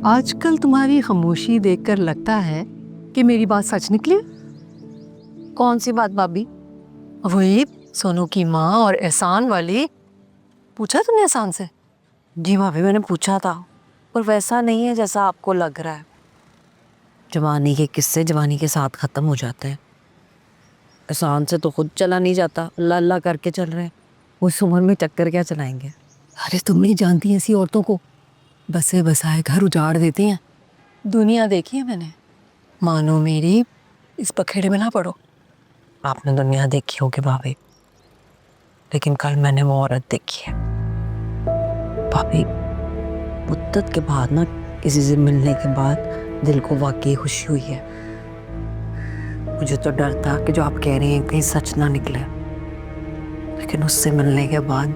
आजकल तुम्हारी खामोशी देखकर लगता है कि मेरी बात सच निकली। कौन सी बात भाभी? वही सोनू की माँ और एहसान वाली। पूछा तुमने एहसान से? जी भाभी, मैंने पूछा था, पर वैसा नहीं है जैसा आपको लग रहा है। जवानी के किस्से जवानी के साथ खत्म हो जाते हैं। एहसान से तो खुद चला नहीं जाता, अल्लाह अल्लाह करके चल रहे हैं। उस उम्र में चक्कर क्या चलाएंगे? अरे तुम नहीं जानती ऐसी औरतों को, बसे बसाए घर उजाड़ देती हैं। दुनिया देखी है मैंने। मानो मेरी इस पखेड़े में ना पड़ो। आपने दुनिया देखी होगी भाभी, लेकिन कल मैंने वो औरत देखी है। भाभी, मुद्दत के बाद ना, किसी से मिलने के बाद दिल को वाकई खुशी हुई है। मुझे तो डर था कि जो आप कह रही हैं कहीं सच ना निकले, लेकिन उससे मिलने के बाद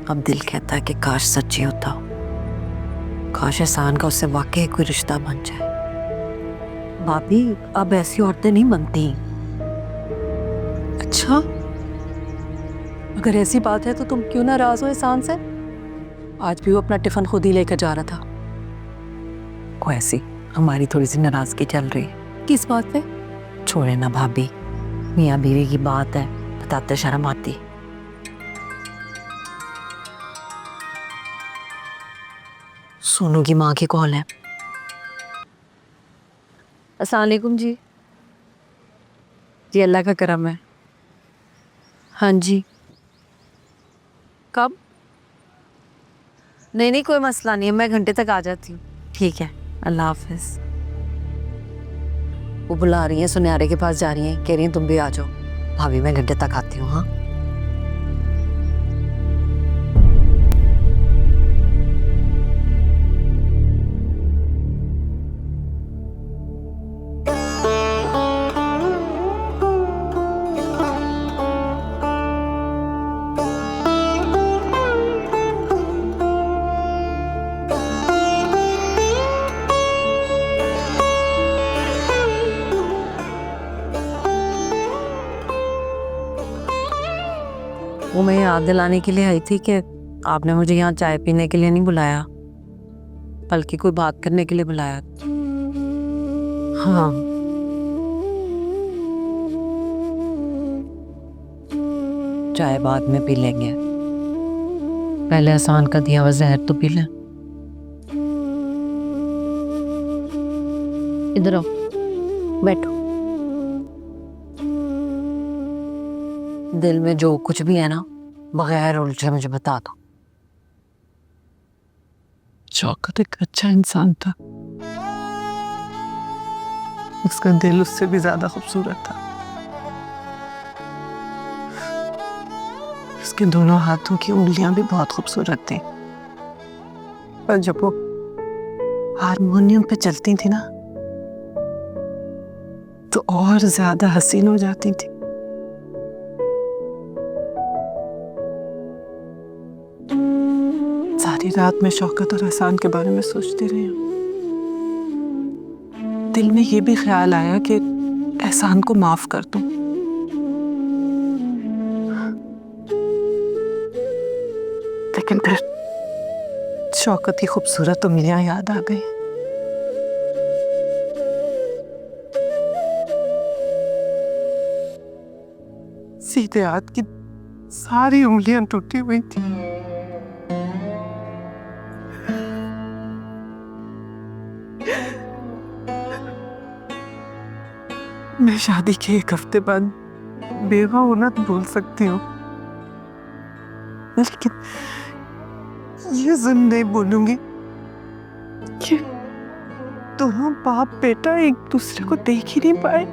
अब दिल कहता है कि काश सच ही होता। काश एहसान का उससे वाकई कोई रिश्ता बन जाए। भाभी, अब ऐसी औरतें नहीं बनती। अच्छा, अगर ऐसी बात है तो तुम क्यों नाराज हो एहसान से? आज भी वो अपना टिफिन खुद ही लेकर जा रहा था। कोई ऐसी हमारी थोड़ी सी नाराजगी चल रही है। किस बात पे? छोड़े ना भाभी, मियाँ बीवी की बात है, बताते शर्म आती। सोनू की माँ की कॉल है। अस्सलाम वालेकुम जी। जी अल्लाह का करम है। हाँ जी। कब? नहीं नहीं, कोई मसला नहीं है, मैं घंटे तक आ जाती हूँ। ठीक है, अल्लाह हाफिज। वो बुला रही हैं, सुनहरे के पास जा रही हैं, कह रही हैं तुम भी आ जाओ। भाभी मैं घंटे तक आती हूँ। हाँ वो मैं याद दिलाने के लिए आई थी कि आपने मुझे यहाँ चाय पीने के लिए नहीं बुलाया, बल्कि कोई बात करने के लिए बुलाया। हाँ, चाय बाद में पी लेंगे, पहले एहसान का दिया हुआ जहर तो पी लें। इधर आओ, बैठो। दिल में जो कुछ भी है ना, बगैर उलझे मुझे बता दो। शौकत एक अच्छा इंसान था। उसका दिल उससे भी ज्यादा खूबसूरत था। उसके दोनों हाथों की उंगलियां भी बहुत खूबसूरत थी। पर जब वो हारमोनियम पे चलती थी ना, तो और ज्यादा हसीन हो जाती थी। सारी रात में शौकत और एहसान के बारे में सोचती रही हूँ। दिल में ये भी ख्याल आया कि एहसान को माफ कर दूं, लेकिन फिर शौकत की खूबसूरत उंगलियां याद आ गई। सीधे हाथ की सारी उंगलियां टूटी हुई थी। मैं शादी के एक हफ्ते बाद बेवा होना तो भूल सकती हूँ, लेकिन ये जिन नहीं बोलूंगी कि दोनों बाप बेटा एक दूसरे को देख ही नहीं पाए।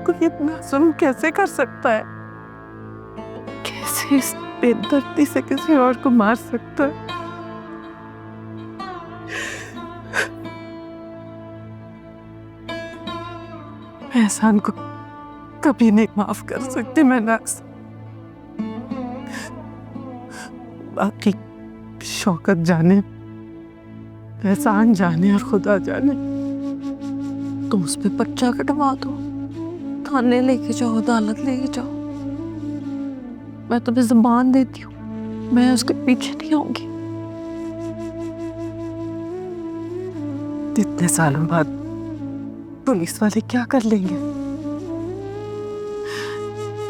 कोई इतना जुल्म कैसे कर सकता है? कैसे इस बेदर्दी से किसी और को मार सकता है? मैं एहसान को कभी नहीं माफ कर सकती। मैं ना, बाकी शौकत जाने, एहसान जाने और खुदा जाने। तो उस पे पर्चा कटवा दो, थाने लेके जाओ, अदालत लेके जाओ। मैं तुम्हें ज़बान देती हूँ, मैं उसके पीछे नहीं आऊंगी। इतने सालों बाद पुलिस वाले क्या कर लेंगे?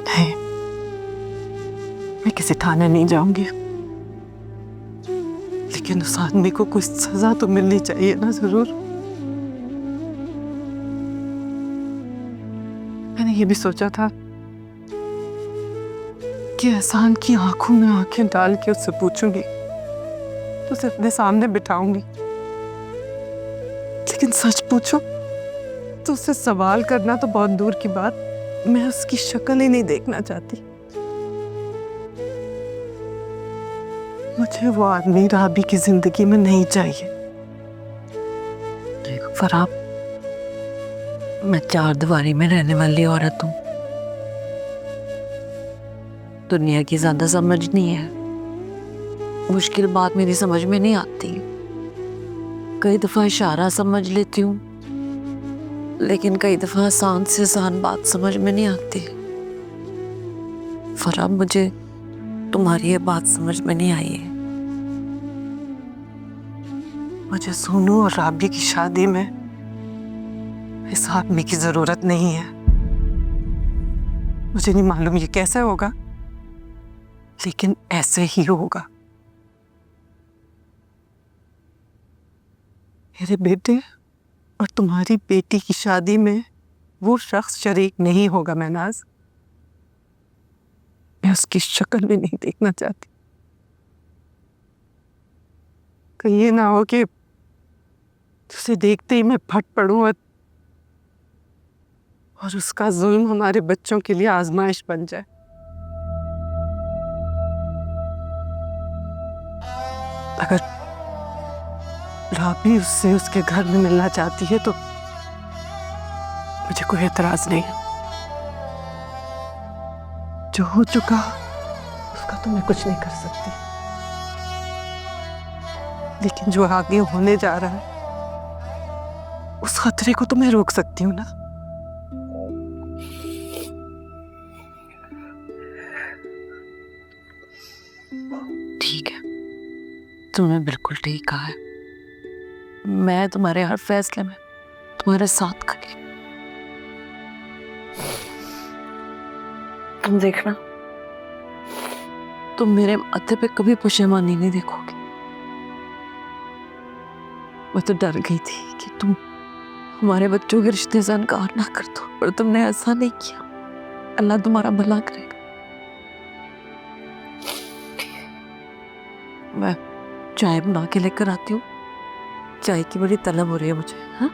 नहीं, मैं किसी थाने नहीं जाऊंगी, लेकिन उस आदमी को कुछ सजा तो मिलनी चाहिए ना, जरूर। मैंने ये भी सोचा था कि एहसान की आंखों में आंखें डाल के उससे पूछूंगी, तो उसे अपने सामने बिठाऊंगी। लेकिन सच पूछो तो उससे सवाल करना तो बहुत दूर की बात, मैं उसकी शक्ल ही नहीं देखना चाहती। मुझे वो आदमी राबी की जिंदगी में नहीं चाहिए। देखो फराब, मैं चार दीवारी में रहने वाली औरत हूँ, दुनिया की ज्यादा समझ नहीं है। मुश्किल बात मेरी समझ में नहीं आती। कई दफा इशारा समझ लेती हूँ, लेकिन कई दफा आसान से आसान बात समझ में नहीं आती। फराब, मुझे तुम्हारी ये बात समझ में नहीं आई है। मुझे सोनू और राबी की शादी में इस आदमी की जरूरत नहीं है। मुझे नहीं मालूम ये कैसे होगा, लेकिन ऐसे ही होगा। मेरे बेटे और तुम्हारी बेटी की शादी में वो शख्स शरीक नहीं होगा महनाज। मैं उसकी शक्ल भी नहीं देखना चाहती। कहीं ये ना हो कि उसे देखते ही मैं फट पड़ूं और उसका जुल्म हमारे बच्चों के लिए आजमाइश बन जाए। अगर राबी उससे उसके घर में मिलना चाहती है तो मुझे कोई एतराज नहीं है। जो हो चुका उसका तो मैं कुछ नहीं कर सकती, लेकिन जो आगे होने जा रहा है उस खतरे को तो मैं रोक सकती हूँ ना। ठीक है, तुमने बिल्कुल ठीक कहा है। मैं तुम्हारे हर फैसले में तुम्हारे साथ खड़ी। तुम देखना, तुम मेरे माथे पे कभी पशेमानी नहीं देखोगे। मैं तो डर गई थी कि तुम हमारे बच्चों के रिश्ते से इनकार ना कर दो, पर तुमने ऐसा नहीं किया। अल्लाह तुम्हारा भला करेगा। मैं चाय बना के लेकर आती हूँ। चाय की बड़ी तलब हो रही है मुझे। हाँ।